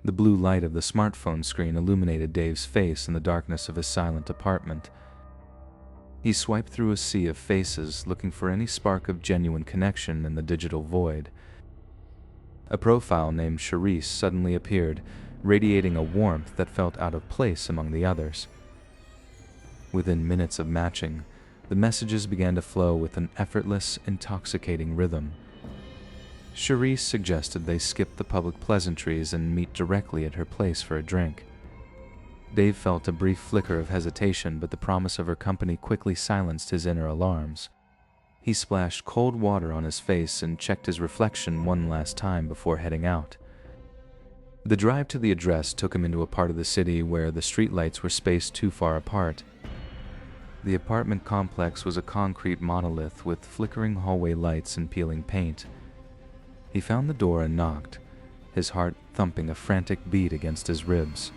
The blue light of the smartphone screen illuminated Dave's face in the darkness of his silent apartment. He swiped through a sea of faces, looking for any spark of genuine connection in the digital void. A profile named Charisse suddenly appeared, radiating a warmth that felt out of place among the others. Within minutes of matching, the messages began to flow with an effortless, intoxicating rhythm. Charisse suggested they skip the public pleasantries and meet directly at her place for a drink. Dave felt a brief flicker of hesitation, but the promise of her company quickly silenced his inner alarms. He splashed cold water on his face and checked his reflection one last time before heading out. The drive to the address took him into a part of the city where the streetlights were spaced too far apart. The apartment complex was a concrete monolith with flickering hallway lights and peeling paint. He found the door and knocked, his heart thumping a frantic beat against his ribs.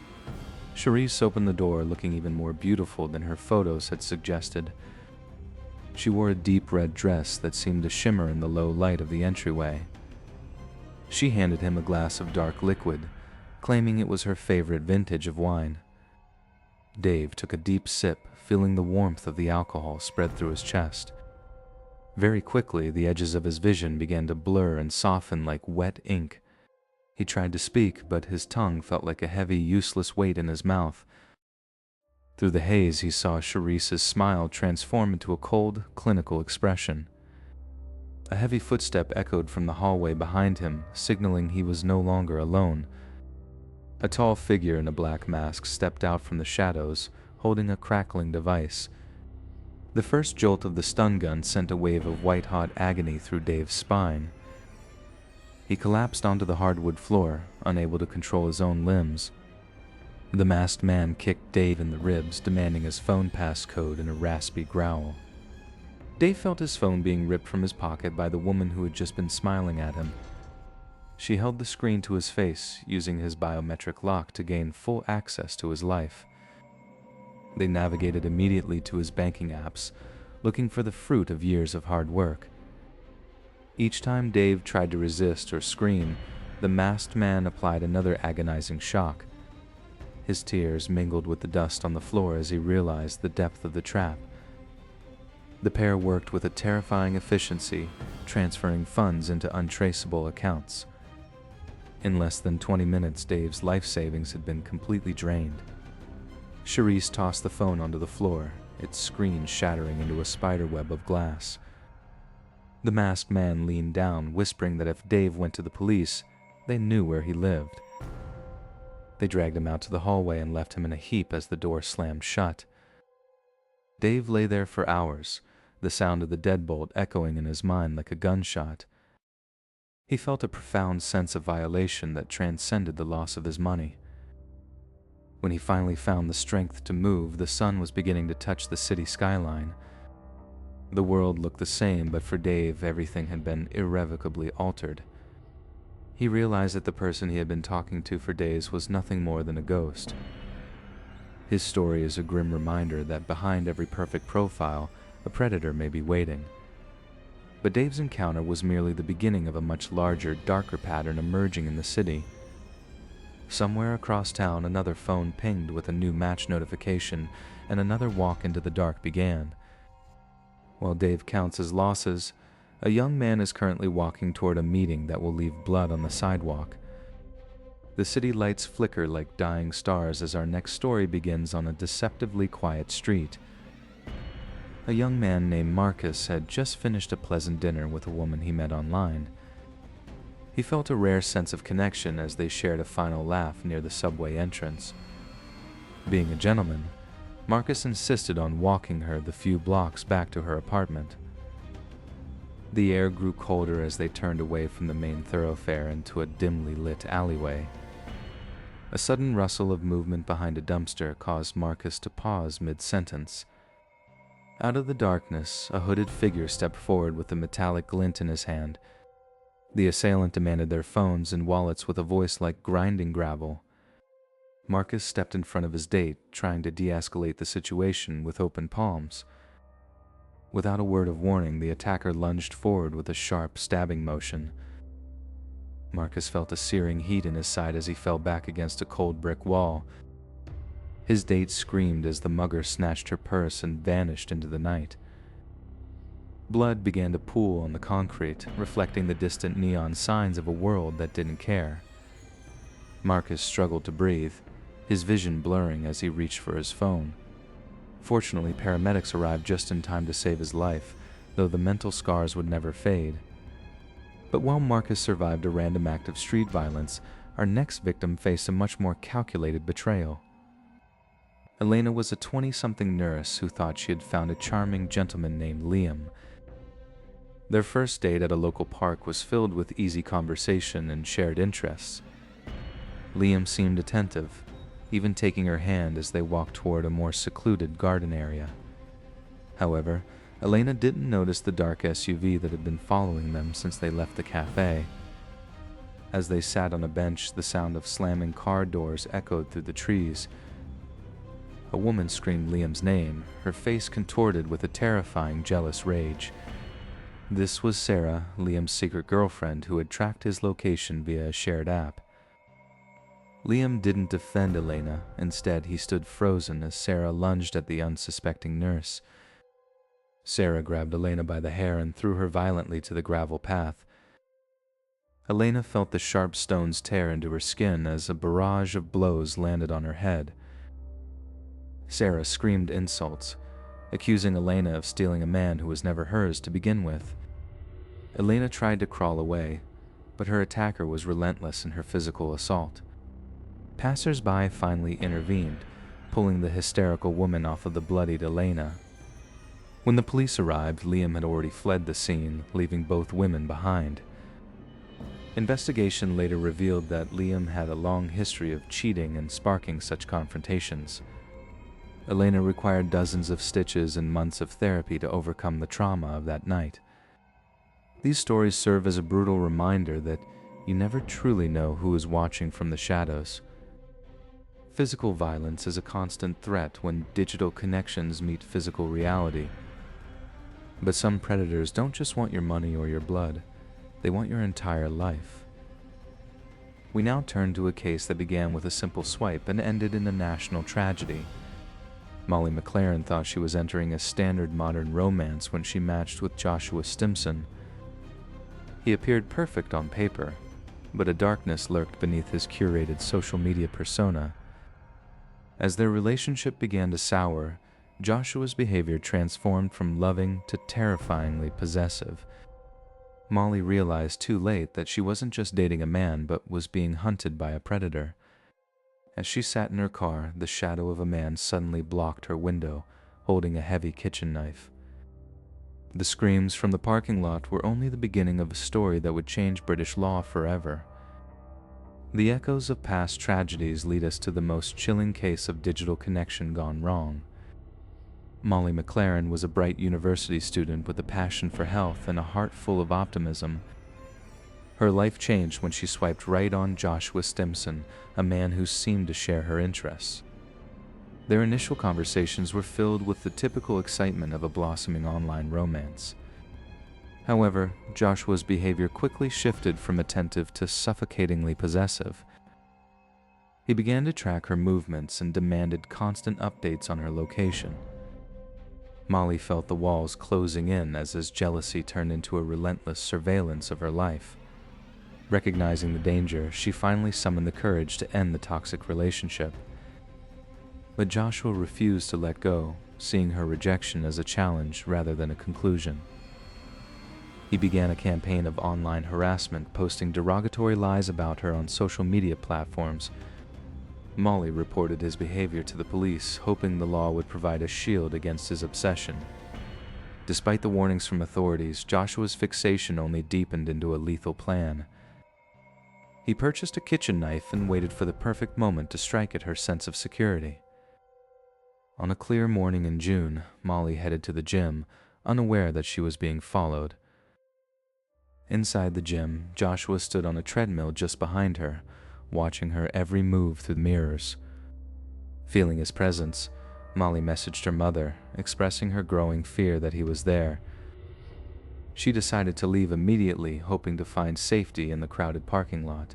Charisse opened the door looking even more beautiful than her photos had suggested. She wore a deep red dress that seemed to shimmer in the low light of the entryway. She handed him a glass of dark liquid, claiming it was her favorite vintage of wine. Dave took a deep sip, feeling the warmth of the alcohol spread through his chest. Very quickly, the edges of his vision began to blur and soften like wet ink. He tried to speak, but his tongue felt like a heavy, useless weight in his mouth. Through the haze, he saw Charisse's smile transform into a cold, clinical expression. A heavy footstep echoed from the hallway behind him, signaling he was no longer alone. A tall figure in a black mask stepped out from the shadows, holding a crackling device. The first jolt of the stun gun sent a wave of white-hot agony through Dave's spine. He collapsed onto the hardwood floor, unable to control his own limbs. The masked man kicked Dave in the ribs, demanding his phone passcode in a raspy growl. Dave felt his phone being ripped from his pocket by the woman who had just been smiling at him. She held the screen to his face, using his biometric lock to gain full access to his life. They navigated immediately to his banking apps, looking for the fruit of years of hard work. Each time Dave tried to resist or scream, the masked man applied another agonizing shock. His tears mingled with the dust on the floor as he realized the depth of the trap. The pair worked with a terrifying efficiency, transferring funds into untraceable accounts. In less than 20 minutes, Dave's life savings had been completely drained. Charisse tossed the phone onto the floor, its screen shattering into a spiderweb of glass. The masked man leaned down, whispering that if Dave went to the police, they knew where he lived. They dragged him out to the hallway and left him in a heap as the door slammed shut. Dave lay there for hours, the sound of the deadbolt echoing in his mind like a gunshot. He felt a profound sense of violation that transcended the loss of his money. When he finally found the strength to move, the sun was beginning to touch the city skyline. The world looked the same, but for Dave, everything had been irrevocably altered. He realized that the person he had been talking to for days was nothing more than a ghost. His story is a grim reminder that behind every perfect profile, a predator may be waiting. But Dave's encounter was merely the beginning of a much larger, darker pattern emerging in the city. Somewhere across town, another phone pinged with a new match notification, and another walk into the dark began. While Dave counts his losses, a young man is currently walking toward a meeting that will leave blood on the sidewalk. The city lights flicker like dying stars as our next story begins on a deceptively quiet street. A young man named Marcus had just finished a pleasant dinner with a woman he met online. He felt a rare sense of connection as they shared a final laugh near the subway entrance. Being a gentleman, Marcus insisted on walking her the few blocks back to her apartment. The air grew colder as they turned away from the main thoroughfare into a dimly lit alleyway. A sudden rustle of movement behind a dumpster caused Marcus to pause mid-sentence. Out of the darkness, a hooded figure stepped forward with a metallic glint in his hand. The assailant demanded their phones and wallets with a voice like grinding gravel. Marcus stepped in front of his date, trying to de-escalate the situation with open palms. Without a word of warning, the attacker lunged forward with a sharp, stabbing motion. Marcus felt a searing heat in his side as he fell back against a cold brick wall. His date screamed as the mugger snatched her purse and vanished into the night. Blood began to pool on the concrete, reflecting the distant neon signs of a world that didn't care. Marcus struggled to breathe, his vision blurring as he reached for his phone. Fortunately, paramedics arrived just in time to save his life, though the mental scars would never fade. But while Marcus survived a random act of street violence, our next victim faced a much more calculated betrayal. Elena was a 20-something nurse who thought she had found a charming gentleman named Liam. Their first date at a local park was filled with easy conversation and shared interests. Liam seemed attentive, even taking her hand as they walked toward a more secluded garden area. However, Elena didn't notice the dark SUV that had been following them since they left the cafe. As they sat on a bench, the sound of slamming car doors echoed through the trees. A woman screamed Liam's name, her face contorted with a terrifying, jealous rage. This was Sarah, Liam's secret girlfriend, who had tracked his location via a shared app. Liam didn't defend Elena. Instead, he stood frozen as Sarah lunged at the unsuspecting nurse. Sarah grabbed Elena by the hair and threw her violently to the gravel path. Elena felt the sharp stones tear into her skin as a barrage of blows landed on her head. Sarah screamed insults, accusing Elena of stealing a man who was never hers to begin with. Elena tried to crawl away, but her attacker was relentless in her physical assault. Passers-by finally intervened, pulling the hysterical woman off of the bloodied Elena. When the police arrived, Liam had already fled the scene, leaving both women behind. Investigation later revealed that Liam had a long history of cheating and sparking such confrontations. Elena required dozens of stitches and months of therapy to overcome the trauma of that night. These stories serve as a brutal reminder that you never truly know who is watching from the shadows. Physical violence is a constant threat when digital connections meet physical reality. But some predators don't just want your money or your blood, they want your entire life. We now turn to a case that began with a simple swipe and ended in a national tragedy. Molly McLaren thought she was entering a standard modern romance when she matched with Joshua Stimson. He appeared perfect on paper, but a darkness lurked beneath his curated social media persona. As their relationship began to sour, Joshua's behavior transformed from loving to terrifyingly possessive. Molly realized too late that she wasn't just dating a man, but was being hunted by a predator. As she sat in her car, the shadow of a man suddenly blocked her window, holding a heavy kitchen knife. The screams from the parking lot were only the beginning of a story that would change British law forever. The echoes of past tragedies lead us to the most chilling case of digital connection gone wrong. Molly McLaren was a bright university student with a passion for health and a heart full of optimism. Her life changed when she swiped right on Joshua Stimson, a man who seemed to share her interests. Their initial conversations were filled with the typical excitement of a blossoming online romance. However, Joshua's behavior quickly shifted from attentive to suffocatingly possessive. He began to track her movements and demanded constant updates on her location. Molly felt the walls closing in as his jealousy turned into a relentless surveillance of her life. Recognizing the danger, she finally summoned the courage to end the toxic relationship. But Joshua refused to let go, seeing her rejection as a challenge rather than a conclusion. He began a campaign of online harassment, posting derogatory lies about her on social media platforms. Molly reported his behavior to the police, hoping the law would provide a shield against his obsession. Despite the warnings from authorities, Joshua's fixation only deepened into a lethal plan. He purchased a kitchen knife and waited for the perfect moment to strike at her sense of security. On a clear morning in June, Molly headed to the gym, unaware that she was being followed. Inside the gym, Joshua stood on a treadmill just behind her, watching her every move through the mirrors. Feeling his presence, Molly messaged her mother, expressing her growing fear that he was there. She decided to leave immediately, hoping to find safety in the crowded parking lot.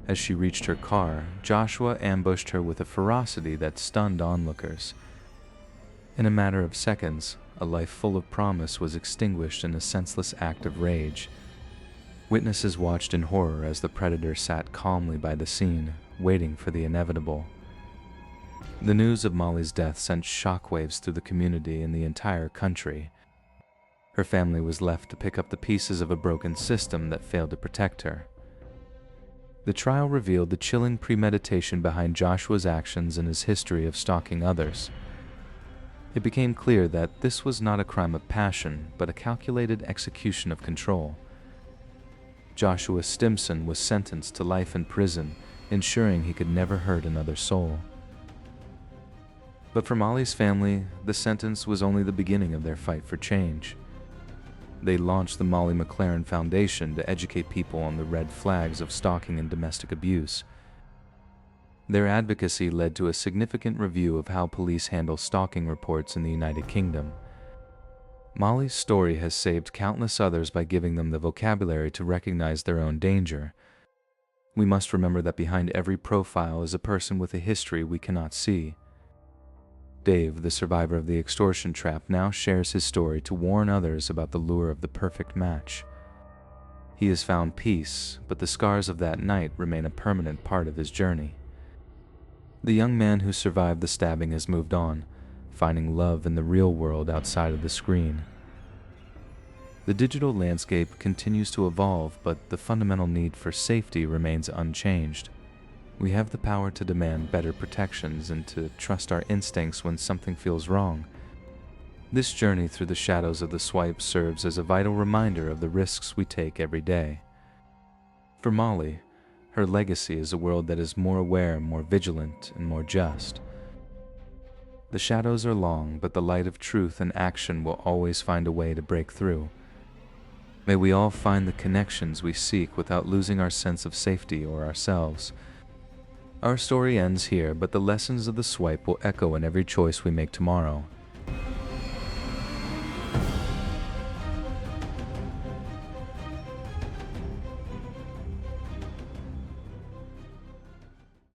As she reached her car, Joshua ambushed her with a ferocity that stunned onlookers. In a matter of seconds, a life full of promise was extinguished in a senseless act of rage. Witnesses watched in horror as the predator sat calmly by the scene, waiting for the inevitable. The news of Molly's death sent shockwaves through the community and the entire country. Her family was left to pick up the pieces of a broken system that failed to protect her. The trial revealed the chilling premeditation behind Joshua's actions and his history of stalking others. It became clear that this was not a crime of passion, but a calculated execution of control. Joshua Stimson was sentenced to life in prison, ensuring he could never hurt another soul. But for Molly's family, the sentence was only the beginning of their fight for change. They launched the Molly McLaren Foundation to educate people on the red flags of stalking and domestic abuse. Their advocacy led to a significant review of how police handle stalking reports in the United Kingdom. Molly's story has saved countless others by giving them the vocabulary to recognize their own danger. We must remember that behind every profile is a person with a history we cannot see. Dave, the survivor of the extortion trap, now shares his story to warn others about the lure of the perfect match. He has found peace, but the scars of that night remain a permanent part of his journey. The young man who survived the stabbing has moved on, finding love in the real world outside of the screen. The digital landscape continues to evolve, but the fundamental need for safety remains unchanged. We have the power to demand better protections and to trust our instincts when something feels wrong. This journey through the shadows of the swipe serves as a vital reminder of the risks we take every day. For Molly, her legacy is a world that is more aware, more vigilant, and more just. The shadows are long, but the light of truth and action will always find a way to break through. May we all find the connections we seek without losing our sense of safety or ourselves. Our story ends here, but the lessons of the swipe will echo in every choice we make tomorrow.